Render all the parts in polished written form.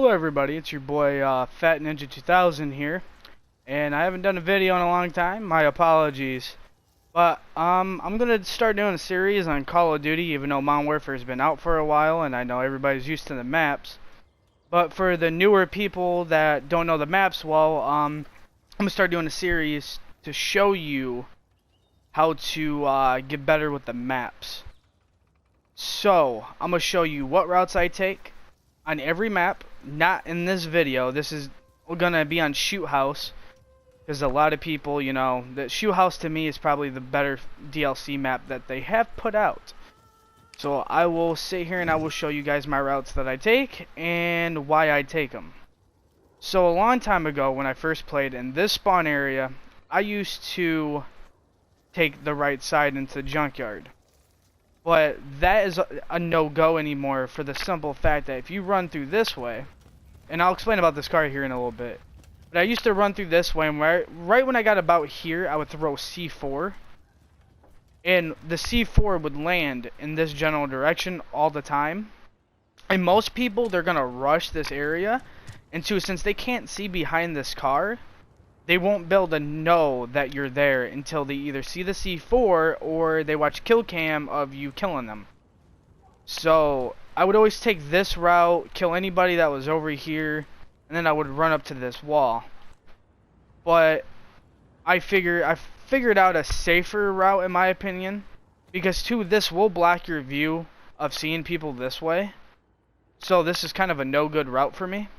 Hello everybody, it's your boy Fat Ninja 2000 here, and I haven't done a video in a long time, my apologies. But I'm gonna start doing a series on Call of Duty, even though Modern Warfare has been out for a while and I know everybody's used to the maps. But for the newer people that don't know the maps well, I'm gonna start doing a series to show you how to get better with the maps. So, I'm gonna show you what routes I take on every map, not in this video. This is gonna be on Shoot House, because a lot of people, you know, that Shoot House to me is probably the better DLC map that they have put out. So I will sit here and I will show you guys my routes that I take and why I take them. So a long time ago when I first played in this spawn area, I used to take the right side into the junkyard. But that is a no-go anymore for the simple fact that if you run through this way, and I'll explain about this car here in a little bit, but I used to run through this way, and right when I got about here, I would throw C4, and the C4 would land in this general direction all the time. And most people, they're going to rush this area, and since they can't see behind this car, they won't be able to know that you're there until they either see the C4 or they watch kill cam of you killing them. So I would always take this route, kill anybody that was over here, and then I would run up to this wall. But I figured out a safer route in my opinion, because this will block your view of seeing people this way. So this is kind of a no good route for me.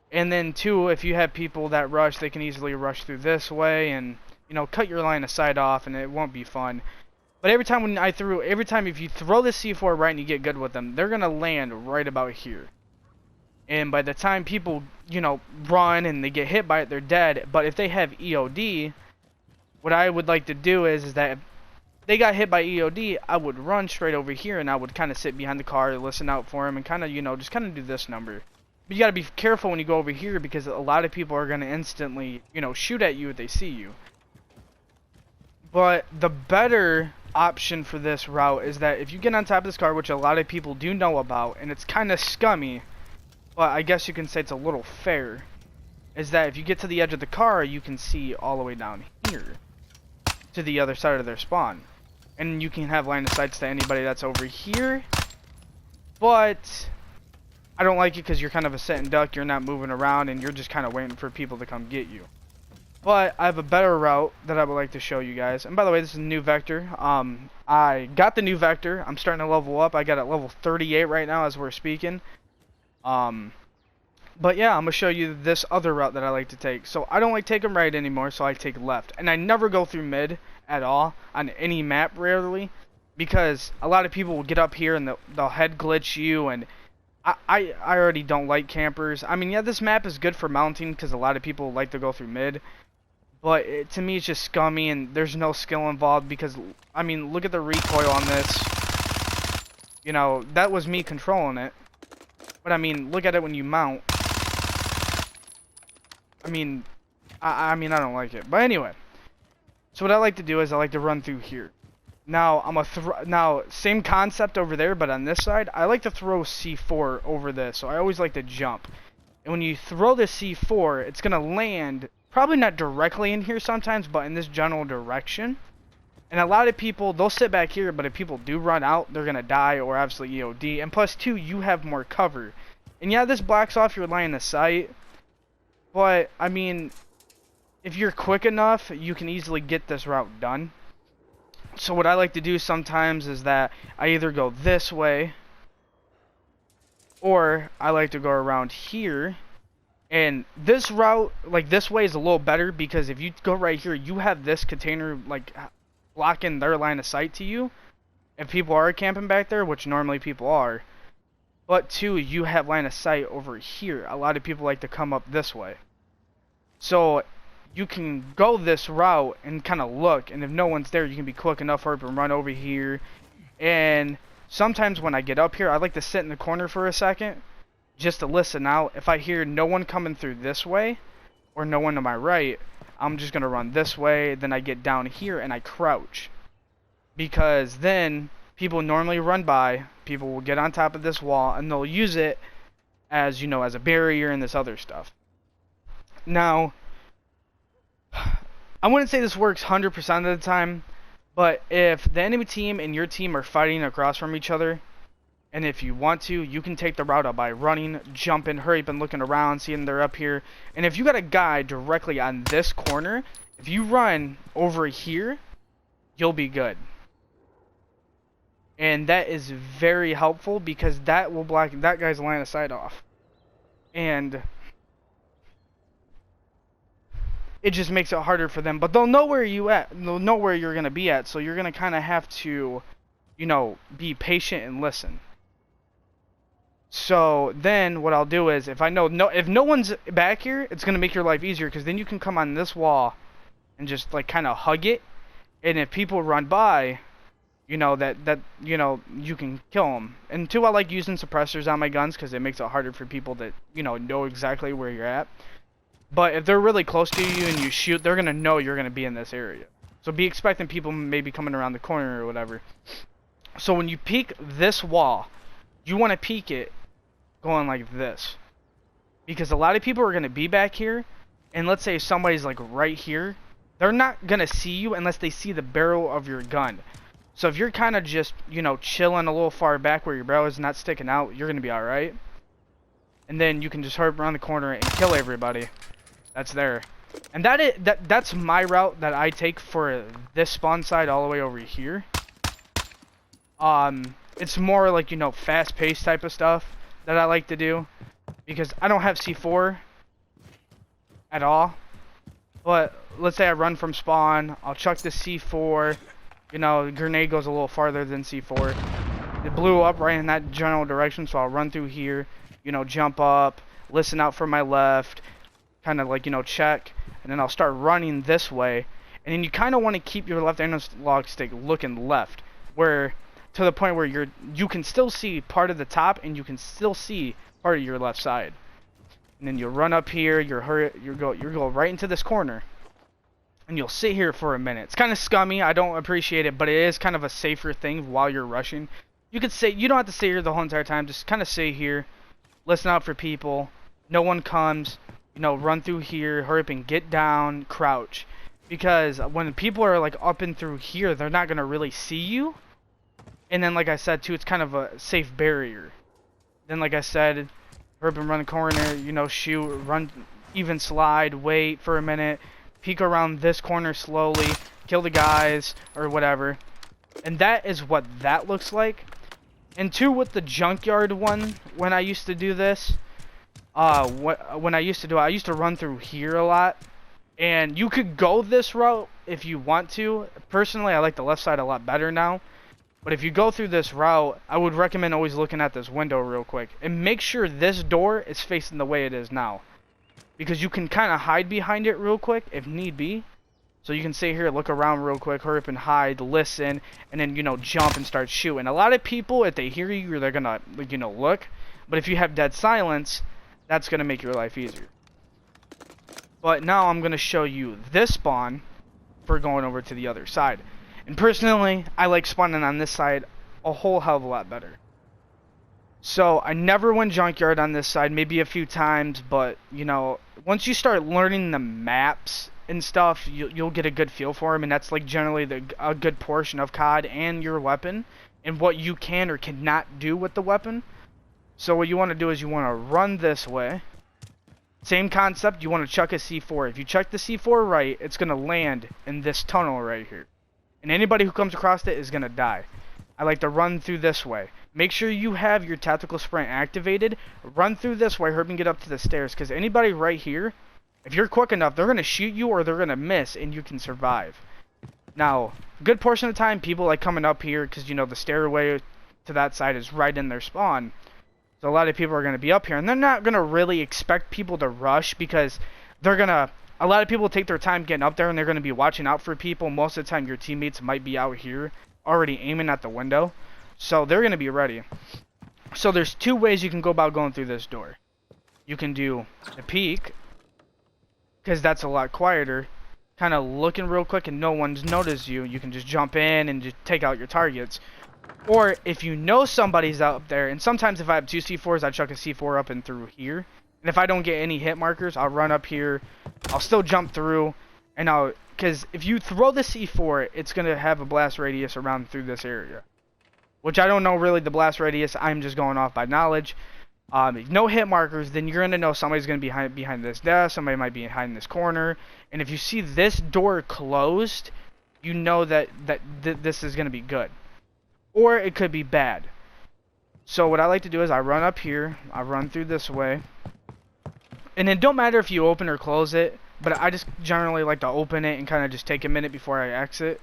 And then two, if you have people that rush, they can easily rush through this way and, you know, cut your line of sight off, and it won't be fun. But every time if you throw the C4 right and you get good with them, they're gonna land right about here. And by the time people, you know, run and they get hit by it, they're dead. But if they have EOD, what I would like to do is that if they got hit by EOD, I would run straight over here and I would kind of sit behind the car, listen out for them, and kind of, you know, just kind of do this number. But you gotta be careful when you go over here, because a lot of people are gonna instantly, you know, shoot at you if they see you. But the better option for this route is that if you get on top of this car, which a lot of people do know about, and it's kind of scummy, but I guess you can say it's a little fair, is that if you get to the edge of the car, you can see all the way down here to the other side of their spawn. And you can have line of sights to anybody that's over here. But I don't like it because you're kind of a sit and duck, you're not moving around, and you're just kind of waiting for people to come get you. But I have a better route that I would like to show you guys. And by the way, this is a new vector. I got the new vector. I'm starting to level up. I got it at level 38 right now as we're speaking. But yeah, I'm going to show you this other route that I like to take. So I don't like taking right anymore, so I take left. And I never go through mid at all on any map, rarely. Because a lot of people will get up here and they'll head glitch you, and I already don't like campers. I mean, yeah, this map is good for mounting because a lot of people like to go through mid. But to me, it's just scummy and there's no skill involved because, I mean, look at the recoil on this. You know, that was me controlling it. But, I mean, look at it when you mount. I mean, I don't like it. But anyway, so what I like to do is I like to run through here. Now, same concept over there, but on this side, I like to throw C4 over this, so I always like to jump. And when you throw the C4, it's going to land, probably not directly in here sometimes, but in this general direction. And a lot of people, they'll sit back here, but if people do run out, they're going to die or obviously EOD. And plus, two, you have more cover. And yeah, this blocks off your line of sight, but, I mean, if you're quick enough, you can easily get this route done. So what I like to do sometimes is that I either go this way, or I like to go around here. And this route, like this way, is a little better because if you go right here, you have this container like blocking their line of sight to you. If people are camping back there, which normally people are. But two, you have line of sight over here. A lot of people like to come up this way. So you can go this route and kind of look, and if no one's there, you can be quick enough for it and run over here. And sometimes when I get up here, I like to sit in the corner for a second just to listen out. If I hear no one coming through this way or no one to my right, I'm just going to run this way. Then I get down here and I crouch, because then people normally run by, people will get on top of this wall and they'll use it as, you know, as a barrier and this other stuff. Now, I wouldn't say this works 100% of the time, but if the enemy team and your team are fighting across from each other, and if you want to, you can take the route out by running, jumping, hurry up and looking around, seeing they're up here. And if you got a guy directly on this corner, if you run over here, you'll be good. And that is very helpful because that will block that guy's line of sight off. And it just makes it harder for them. But they'll know where you at. They'll know where you're going to be at. So you're going to kind of have to, you know, be patient and listen. So then what I'll do is, if no one's back here, it's going to make your life easier because then you can come on this wall and just like kind of hug it. And if people run by, you know, that you know, you can kill them. And two, I like using suppressors on my guns because it makes it harder for people that, you know exactly where you're at. But if they're really close to you and you shoot, they're going to know you're going to be in this area. So be expecting people maybe coming around the corner or whatever. So when you peek this wall, you want to peek it going like this. Because a lot of people are going to be back here. And let's say somebody's like right here. They're not going to see you unless they see the barrel of your gun. So if you're kind of just, you know, chilling a little far back where your barrel is not sticking out, you're going to be alright. And then you can just hurry around the corner and kill everybody that's there. And that's my route that I take for this spawn side all the way over here. It's more like, you know, fast-paced type of stuff that I like to do. Because I don't have C4 at all. But let's say I run from spawn, I'll chuck the C4. You know, the grenade goes a little farther than C4. It blew up right in that general direction, so I'll run through here, you know, jump up, listen out for my left, kind of like, you know, check, and then I'll start running this way. And then you kind of want to keep your left analog stick looking left, where to the point where you can still see part of the top and you can still see part of your left side. And then you'll run up here, you go right into this corner. And you'll sit here for a minute. It's kind of scummy. I don't appreciate it, but it is kind of a safer thing while you're rushing. You could say, you don't have to stay here the whole entire time. Just kind of stay here. Listen out for people. No one comes. You know, run through here. Hurry up and get down. Crouch. Because when people are like up and through here, they're not going to really see you. And then, like I said, too, it's kind of a safe barrier. Then, like I said, hurry up and run the corner. You know, shoot. Run, even slide. Wait for a minute. Peek around this corner slowly, kill the guys, or whatever. And that is what that looks like. And two, with the junkyard one, when I used to do this, when I used to run through here a lot. And you could go this route if you want to. Personally, I like the left side a lot better now. But if you go through this route, I would recommend always looking at this window real quick. And make sure this door is facing the way it is now. Because you can kind of hide behind it real quick if need be. So you can stay here, look around real quick, hurry up and hide, listen, and then, you know, jump and start shooting. A lot of people, if they hear you, they're going to, you know, look. But if you have dead silence, that's going to make your life easier. But now I'm going to show you this spawn for going over to the other side. And personally, I like spawning on this side a whole hell of a lot better. So, I never went junkyard on this side, maybe a few times, but, you know, once you start learning the maps and stuff, you'll get a good feel for them, and that's, like, generally a good portion of COD and your weapon, and what you can or cannot do with the weapon. So, what you want to do is you want to run this way. Same concept, you want to chuck a C4. If you chuck the C4 right, it's going to land in this tunnel right here. And anybody who comes across it is going to die. I like to run through this way. Make sure you have your tactical sprint activated. Run through this way, hurry and get up to the stairs. Because anybody right here, if you're quick enough, they're going to shoot you or they're going to miss and you can survive. Now, a good portion of the time, people like coming up here because, you know, the stairway to that side is right in their spawn. So a lot of people are going to be up here. And they're not going to really expect people to rush because they're going to... A lot of people take their time getting up there and they're going to be watching out for people. Most of the time, your teammates might be out here already aiming at the window. So they're going to be ready. So there's two ways you can go about going through this door. You can do a peek, because that's a lot quieter. kind of looking real quick and no one's noticed you, you can just jump in and just take out your targets. Or if you know somebody's out there, and sometimes if I have 2 C4s, I chuck a C4 up and through here. And if I don't get any hit markers, I'll run up here. I'll still jump through, and because if you throw the C4, it's going to have a blast radius around through this area. Which I don't know really the blast radius, I'm just going off by knowledge. If no hit markers, then you're going to know somebody's going to be behind this desk, somebody might be behind this corner. And if you see this door closed, you know that this is going to be good. Or it could be bad. So what I like to do is I run up here, I run through this way. And it don't matter if you open or close it, but I just generally like to open it and kind of just take a minute before I exit.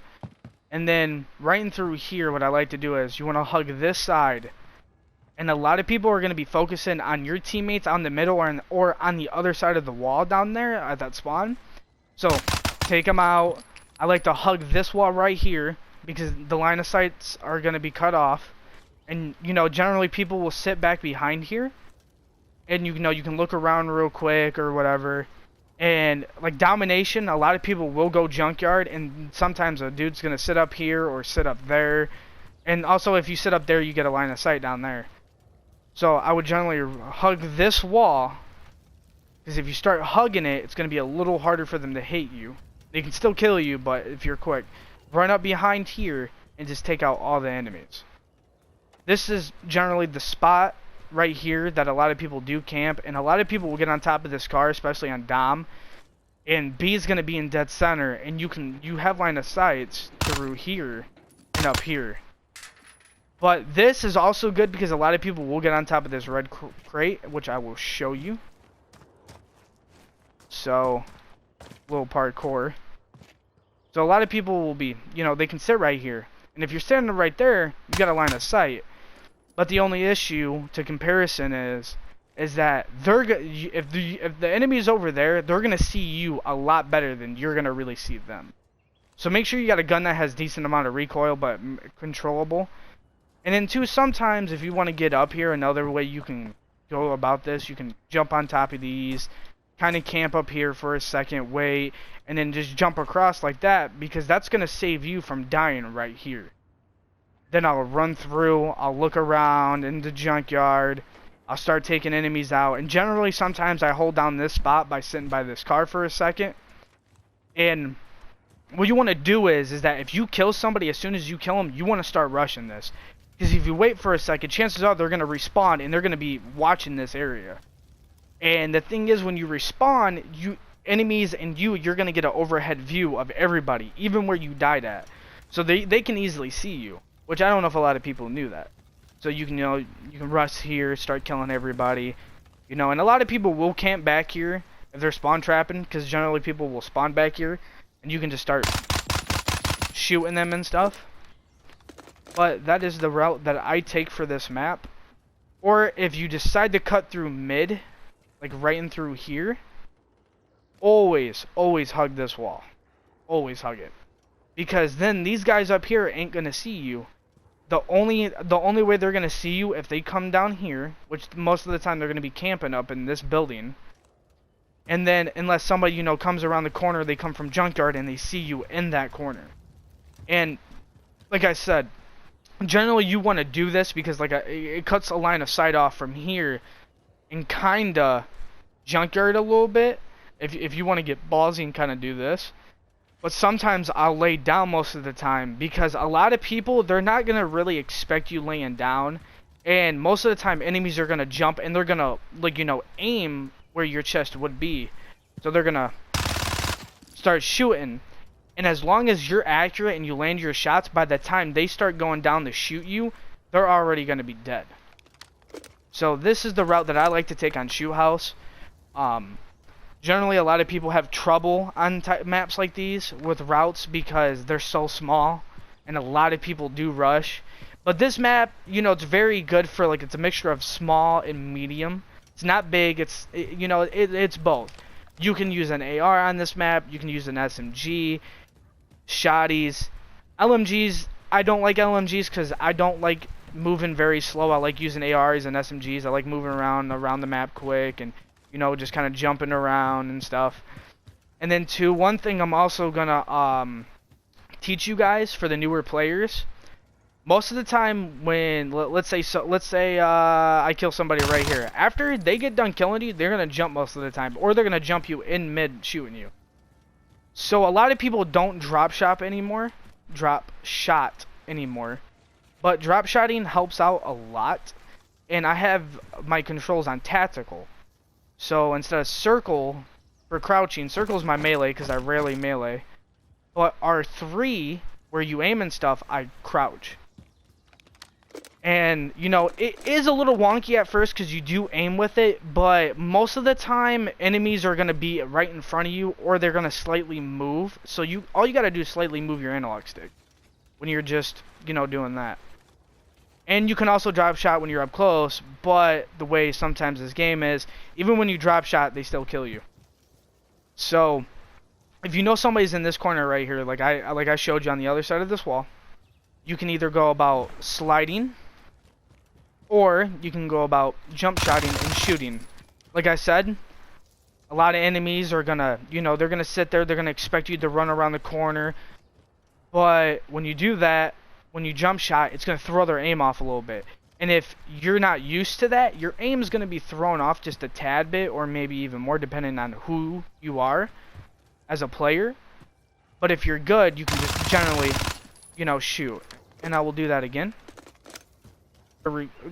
And then right in through here, what I like to do is you want to hug this side. And a lot of people are going to be focusing on your teammates on the middle or on the other side of the wall down there at that spawn. So take them out. I like to hug this wall right here because the line of sights are going to be cut off. And, you know, generally people will sit back behind here. And, you know, you can look around real quick or whatever. And, like, domination, a lot of people will go junkyard. And sometimes a dude's going to sit up here or sit up there. And also, if you sit up there, you get a line of sight down there. So, I would generally hug this wall. Because if you start hugging it, it's going to be a little harder for them to hit you. They can still kill you, but if you're quick. Run up behind here and just take out all the enemies. This is generally the spot right here that a lot of people do camp, and a lot of people will get on top of this car, especially on Dom, and B is going to be in dead center, and you have line of sights through here and up here. But this is also good because a lot of people will get on top of this red crate, which I will show you. So, little parkour. So a lot of people will be, you know, they can sit right here, and if you're standing right there, you got a line of sight. But the only issue to comparison is that if the enemy is over there, they're gonna see you a lot better than you're gonna really see them. So make sure you got a gun that has decent amount of recoil but controllable. And then too, sometimes if you want to get up here, another way you can go about this, you can jump on top of these, kind of camp up here for a second, wait, and then just jump across like that, because that's gonna save you from dying right here. Then I'll run through, I'll look around in the junkyard, I'll start taking enemies out, and generally sometimes I hold down this spot by sitting by this car for a second. And what you want to do is that if you kill somebody, as soon as you kill them, you want to start rushing this. Because if you wait for a second, chances are they're going to respawn and they're going to be watching this area. And the thing is, when you respawn, enemies and you're going to get an overhead view of everybody, even where you died at. So they can easily see you. Which I don't know if a lot of people knew that. So you can, you can rush here, start killing everybody, and a lot of people will camp back here if they're spawn trapping, because generally people will spawn back here, and you can just start shooting them and stuff. But that is the route that I take for this map. Or if you decide to cut through mid, like right in through here, always hug this wall. Always hug it. Because then these guys up here ain't gonna see you. The only way they're gonna see you if they come down here, which most of the time they're gonna be camping up in this building. And then unless somebody comes around the corner, they come from junkyard and they see you in that corner. And like I said, generally you want to do this because it cuts a line of sight off from here and kinda junkyard a little bit. If you want to get ballsy and kind of do this. But sometimes I'll lay down most of the time because a lot of people, they're not going to really expect you laying down. And most of the time enemies are going to jump and they're going to, aim where your chest would be. So they're going to start shooting. And as long as you're accurate and you land your shots, by the time they start going down to shoot you, they're already going to be dead. So this is the route that I like to take on Shoot House. Generally, a lot of people have trouble on maps like these with routes because they're so small, and a lot of people do rush. But this map, it's very good for it's a mixture of small and medium. It's not big. It's both. You can use an AR on this map. You can use an SMG, shotties, LMGs. I don't like LMGs because I don't like moving very slow. I like using ARs and SMGs. I like moving around the map quick and just kind of jumping around and stuff. And then two, one thing I'm also gonna teach you guys for the newer players. Most of the time when let's say I kill somebody right here. After they get done killing you, they're gonna jump most of the time, or they're gonna jump you in mid shooting you. So a lot of people don't drop shot anymore, but drop shotting helps out a lot. And I have my controls on tactical. So instead of circle for crouching, circle is my melee because I rarely melee. But R3, where you aim and stuff, I crouch. And, you know, it is a little wonky at first because you do aim with it, but most of the time, enemies are going to be right in front of you, or they're going to slightly move. So all you got to do is slightly move your analog stick when you're just, you know, doing that. And you can also drop shot when you're up close, but the way sometimes this game is, even when you drop shot, they still kill you. So, if you know somebody's in this corner right here, like I showed you on the other side of this wall, you can either go about sliding, or you can go about jump shotting and shooting. Like I said, a lot of enemies are gonna, you know, they're gonna sit there, they're gonna expect you to run around the corner. But when you do that, when you jump shot, it's gonna throw their aim off a little bit. And if you're not used to that, your aim is gonna be thrown off just a tad bit, or maybe even more, depending on who you are as a player. But if you're good, you can just generally, you know, shoot. And I will do that again,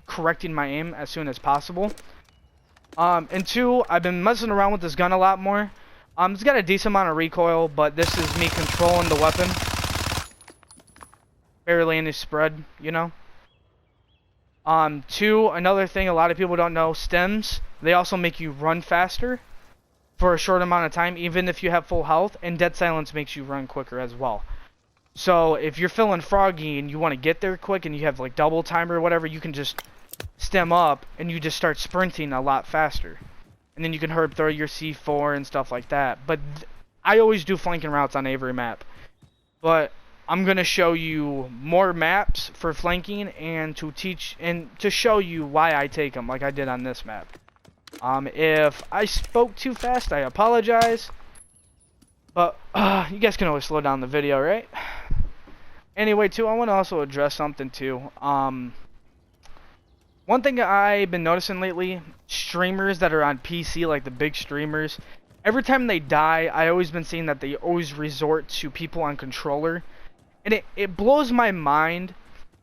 correcting my aim as soon as possible. And two, I've been messing around with this gun a lot more. It's got a decent amount of recoil, but this is me controlling the weapon. Barely any spread, you know. Two, another thing a lot of people don't know, stems, they also make you run faster for a short amount of time, even if you have full health, and dead silence makes you run quicker as well. So if you're feeling froggy and you want to get there quick and you have like double time or whatever, you can just stem up and you just start sprinting a lot faster. And then you can herb throw your C4 and stuff like that. But I always do flanking routes on every map. But I'm going to show you more maps for flanking and to teach and to show you why I take them like I did on this map. If I spoke too fast, I apologize. But you guys can always slow down the video, right? Anyway, too, I want to also address something too. One thing I've been noticing lately, streamers that are on PC, like the big streamers, every time they die, I always been seeing that they always resort to people on controller. And it blows my mind,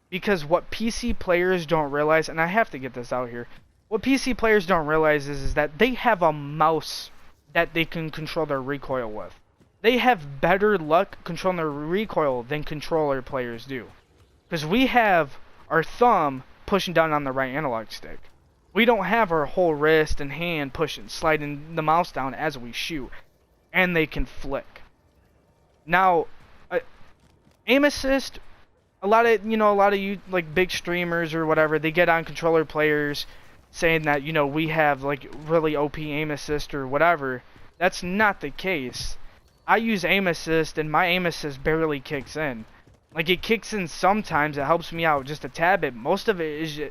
because what PC players don't realize, and I have to get this out here, what PC players don't realize is that they have a mouse that they can control their recoil with. They have better luck controlling their recoil than controller players do. Because we have our thumb pushing down on the right analog stick. We don't have our whole wrist and hand sliding the mouse down as we shoot. And they can flick. Now, aim assist, a lot of you like big streamers or whatever, they get on controller players saying that, you know, we have like really OP aim assist or whatever. That's not the case. I use aim assist and my aim assist barely kicks in. Like, it kicks in sometimes, it helps me out just a tad bit. Most of it is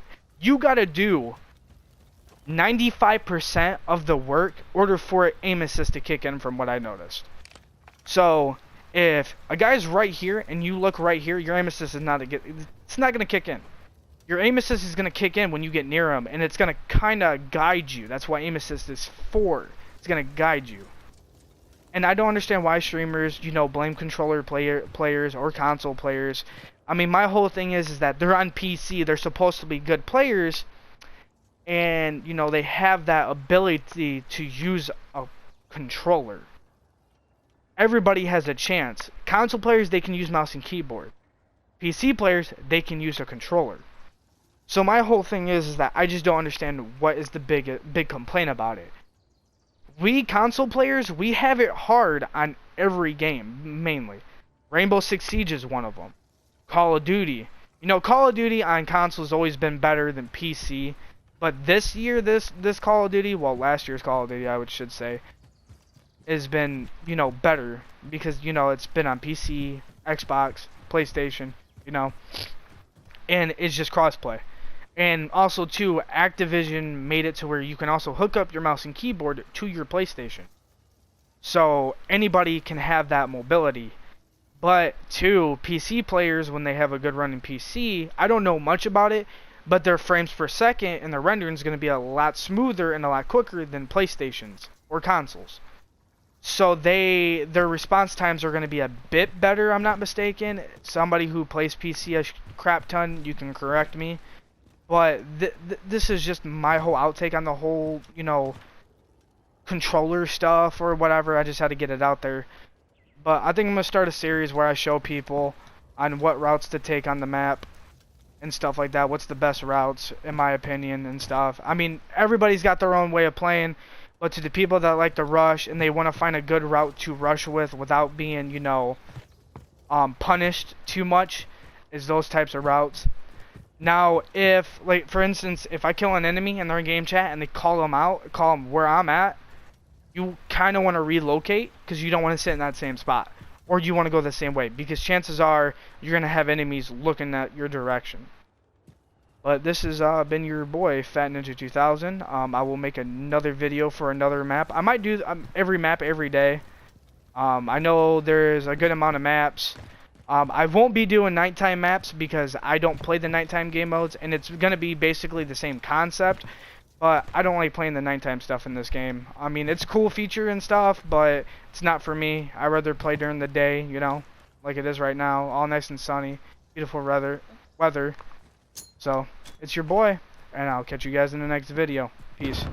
you gotta do 95% of the work in order for aim assist to kick in, from what I noticed. So if a guy's right here and you look right here, your aim assist is not gonna kick in. Your aim assist is gonna kick in when you get near him, and it's gonna kinda guide you. That's what aim assist is for. It's gonna guide you. And I don't understand why streamers, you know, blame controller players or console players. I mean, my whole thing is that they're on PC, they're supposed to be good players, and, you know, they have that ability to use a controller. Everybody has a chance. Console players, they can use mouse and keyboard. PC players, they can use a controller. So my whole thing is that I just don't understand what is the big complaint about it. We console players, we have it hard on every game, mainly. Rainbow Six Siege is one of them. Call of Duty. You know, Call of Duty on console has always been better than PC. But this year, this Call of Duty, well, last year's Call of Duty, I should say, has been, you know, better. Because, you know, it's been on PC, Xbox, PlayStation, you know. And it's just crossplay. And also, too, Activision made it to where you can also hook up your mouse and keyboard to your PlayStation. So anybody can have that mobility. But to PC players, when they have a good running PC, I don't know much about it, but their frames per second and their rendering is going to be a lot smoother and a lot quicker than PlayStations or consoles. So their response times are going to be a bit better, I'm not mistaken. Somebody who plays PC a crap ton, you can correct me. But this is just my whole outtake on the whole, you know, controller stuff or whatever. I just had to get it out there. But I think I'm going to start a series where I show people on what routes to take on the map and stuff like that. What's the best routes, in my opinion, and stuff. I mean, everybody's got their own way of playing. But to the people that like to rush and they want to find a good route to rush with without being, you know, punished too much, is those types of routes. Now, if, like, for instance, if I kill an enemy and they're in game chat and they call them out, call them where I'm at, you kind of want to relocate because you don't want to sit in that same spot. Or you want to go the same way because chances are you're going to have enemies looking at your direction. But this has been your boy, Fat Ninja 2000. I will make another video for another map. I might do every map every day. I know there's a good amount of maps. I won't be doing nighttime maps because I don't play the nighttime game modes, and it's going to be basically the same concept. But I don't like playing the nighttime stuff in this game. I mean, it's a cool feature and stuff, but it's not for me. I'd rather play during the day, you know, like it is right now. All nice and sunny. Beautiful weather. So, it's your boy, and I'll catch you guys in the next video. Peace.